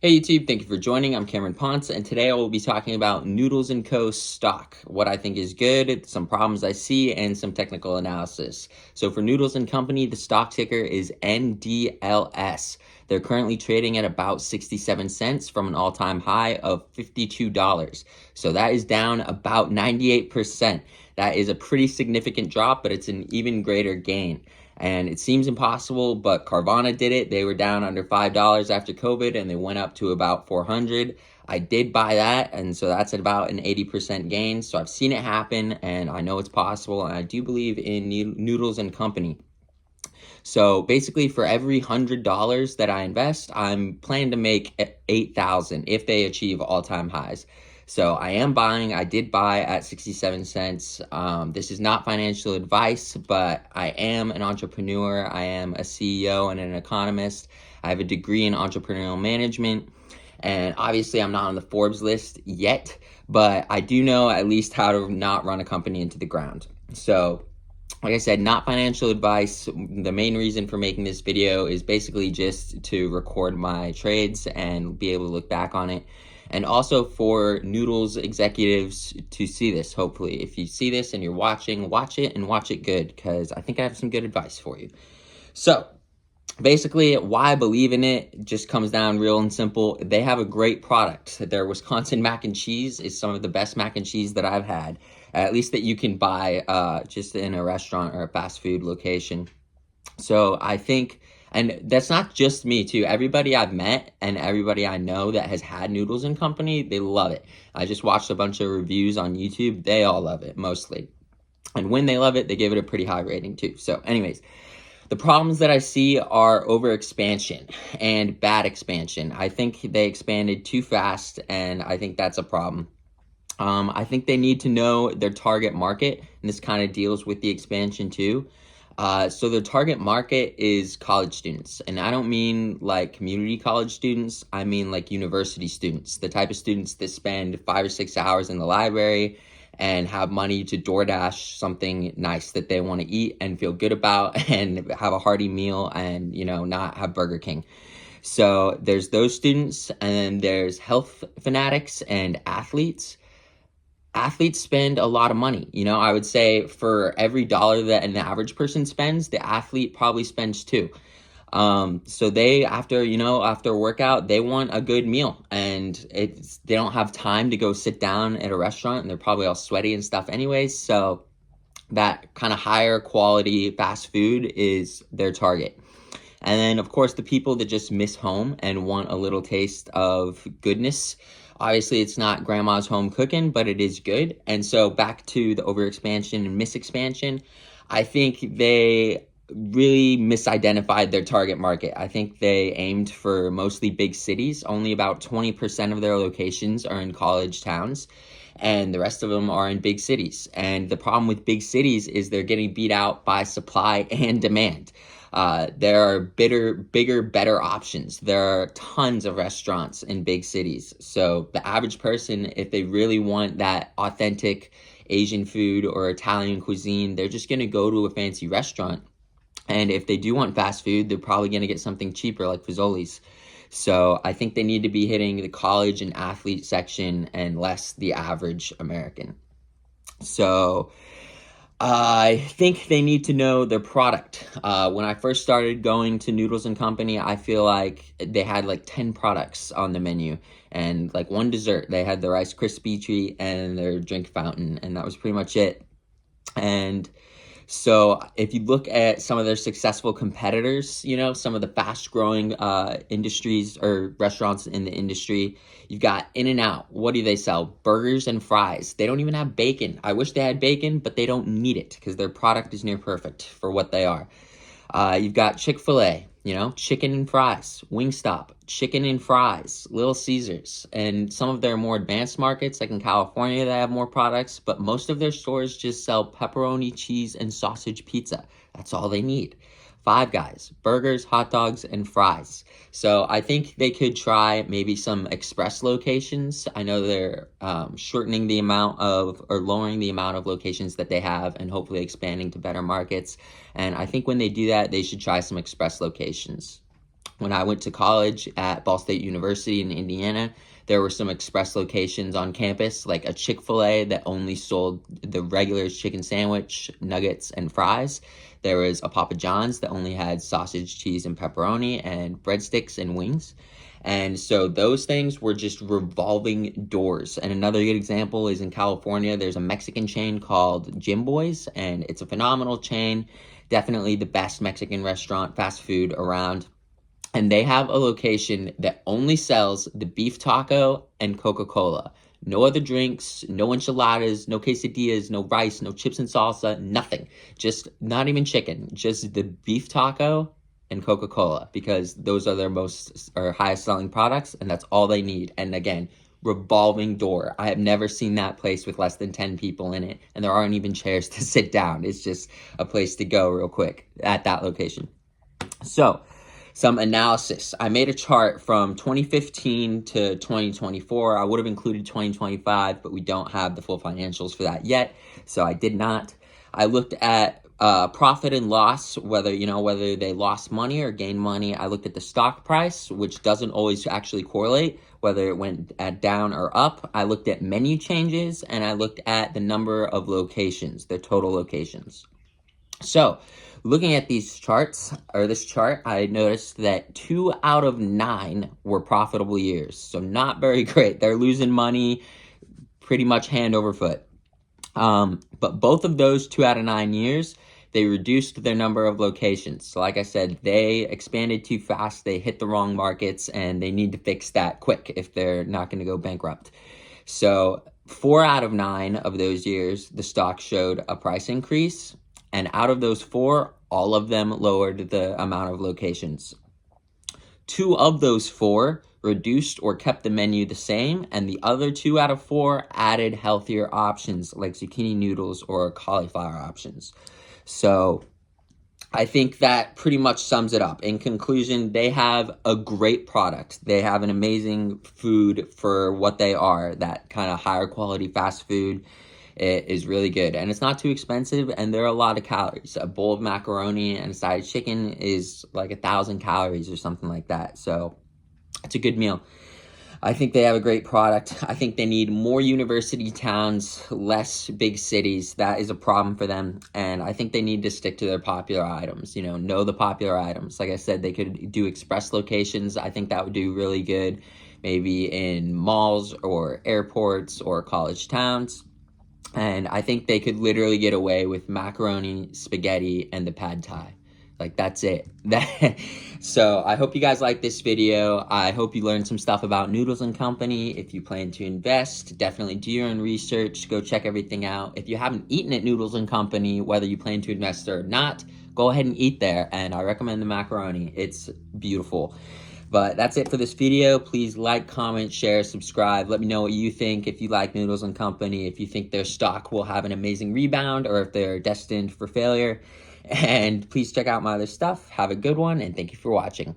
Hey YouTube, thank you for joining. I'm Cameron Ponce, and today I will be talking about Noodles & Co. stock, what I think is good, some problems I see, and some technical analysis. So for Noodles & Company, the stock ticker is NDLS. They're currently trading at about 67 cents from an all-time high of $52. So that is down about 98%. That is a pretty significant drop, but it's an even greater gain. And it seems impossible, but Carvana did it. They were down under $5 after COVID, and they went up to about 400. I did buy that, and so that's at about an 80% gain. So I've seen it happen, and I know it's possible, and I do believe in Noodles & Company. So basically, for every $100 that I invest, I'm planning to make 8,000 if they achieve all-time highs. So I am buying. I did buy at 67 cents. This is not financial advice, but I am an entrepreneur. I am a CEO and an economist. I have a degree in entrepreneurial management. And obviously, I'm not on the Forbes list yet, but I do know at least how to not run a company into the ground. So like I said, not financial advice. The main reason for making this video is basically just to record my trades and be able to look back on it. And also for Noodles executives to see this, hopefully. If you see this and you're watching, watch it and watch it good, because I think I have some good advice for you. So basically, why I believe in it just comes down real and simple. They have a great product. Their Wisconsin mac and cheese is some of the best mac and cheese that I've had, at least that you can buy just in a restaurant or a fast food location. So I think, and that's not just me too, everybody I've met and everybody I know that has had Noodles & Company, they love it. I just watched a bunch of reviews on YouTube. They all love it, mostly. And when they love it, they give it a pretty high rating too. So anyways, the problems that I see are overexpansion and bad expansion. I think they expanded too fast, and I think that's a problem. I think they need to know their target market, and this kind of deals with the expansion too. So their target market is college students, and I don't mean like community college students. I mean like university students, the type of students that spend 5 or 6 hours in the library and have money to DoorDash something nice that they want to eat and feel good about and have a hearty meal and, not have Burger King. So there's those students, and then there's health fanatics and athletes. Athletes spend a lot of money. I would say for every dollar that an average person spends, the athlete probably spends two. So they, after a workout, they want a good meal, and they don't have time to go sit down at a restaurant, and they're probably all sweaty and stuff anyways. So that kind of higher quality fast food is their target. And then of course the people that just miss home and want a little taste of goodness. Obviously it's not grandma's home cooking, but it is good. And so back to the overexpansion and misexpansion, I think they really misidentified their target market. I think they aimed for mostly big cities. Only about 20% of their locations are in college towns, and the rest of them are in big cities. And the problem with big cities is they're getting beat out by supply and demand. There are bigger, better options. There are tons of restaurants in big cities. So the average person, if they really want that authentic Asian food or Italian cuisine, they're just going to go to a fancy restaurant. And if they do want fast food, they're probably going to get something cheaper like Fazoli's. So I think they need to be hitting the college and athlete section and less the average American. So I think they need to know their product. When I first started going to Noodles & Company, I feel like they had like 10 products on the menu and like one dessert. They had the Rice Krispie treat and their drink fountain, and that was pretty much it. And so if you look at some of their successful competitors, some of the fast growing industries or restaurants in the industry, you've got In-N-Out. What do they sell? Burgers and fries. They don't even have bacon. I wish they had bacon, but they don't need it because their product is near perfect for what they are. You've got Chick-fil-A, chicken and fries. Wingstop, chicken and fries. Little Caesars. And some of their more advanced markets, like in California, they have more products, but most of their stores just sell pepperoni, cheese, and sausage pizza. That's all they need. Five Guys, burgers, hot dogs, and fries. So I think they could try maybe some express locations. I know they're shortening the amount of, or lowering the amount of locations that they have and hopefully expanding to better markets. And I think when they do that, they should try some express locations. When I went to college at Ball State University in Indiana, there were some express locations on campus, like a Chick-fil-A that only sold the regular chicken sandwich, nuggets, and fries. There was a Papa John's that only had sausage, cheese, and pepperoni, and breadsticks and wings. And so those things were just revolving doors. And another good example is in California, there's a Mexican chain called Jim Boy's, and it's a phenomenal chain. Definitely the best Mexican restaurant, fast food around. And they have a location that only sells the beef taco and Coca-Cola. No other drinks, no enchiladas, no quesadillas, no rice, no chips and salsa, nothing. Just not even chicken, just the beef taco and Coca-Cola, because those are their most or highest selling products, and that's all they need. And again, revolving door. I have never seen that place with less than 10 people in it, and there aren't even chairs to sit down. It's just a place to go real quick at that location. So, some analysis. I made a chart from 2015 to 2024. I would have included 2025, but we don't have the full financials for that yet, so I did not. I looked at profit and loss, whether they lost money or gained money. I looked at the stock price, which doesn't always actually correlate, whether it went down or up. I looked at menu changes, and I looked at the number of locations, the total locations. So, looking at these charts, or this chart, I noticed that 2 out of 9 were profitable years. So not very great. They're losing money pretty much hand over foot. But both of those 2 out of 9 years, they reduced their number of locations. So like I said, they expanded too fast, they hit the wrong markets, and they need to fix that quick if they're not going to go bankrupt. So 4 out of 9 of those years, the stock showed a price increase. And out of those 4, all of them lowered the amount of locations. 2 of those 4 reduced or kept the menu the same, and the other 2 out of 4 added healthier options like zucchini noodles or cauliflower options. So I think that pretty much sums it up. In conclusion, they have a great product. They have an amazing food for what they are, that kind of higher quality fast food. It is really good, and it's not too expensive, and there are a lot of calories. A bowl of macaroni and a side of chicken is like 1,000 calories or something like that, so it's a good meal. I think they have a great product. I think they need more university towns, less big cities. That is a problem for them, and I think they need to stick to their popular items, know the popular items. Like I said, they could do express locations. I think that would do really good, maybe in malls or airports or college towns. And I think they could literally get away with macaroni, spaghetti, and the pad thai. Like, that's it. So I hope you guys like this video. I hope you learned some stuff about Noodles & Company. If you plan to invest, definitely do your own research. Go check everything out. If you haven't eaten at Noodles & Company, whether you plan to invest or not, go ahead and eat there. And I recommend the macaroni. It's beautiful. But that's it for this video. Please like, comment, share, subscribe. Let me know what you think. If you like Noodles & Company, if you think their stock will have an amazing rebound, or if they're destined for failure. And please check out my other stuff. Have a good one, and thank you for watching.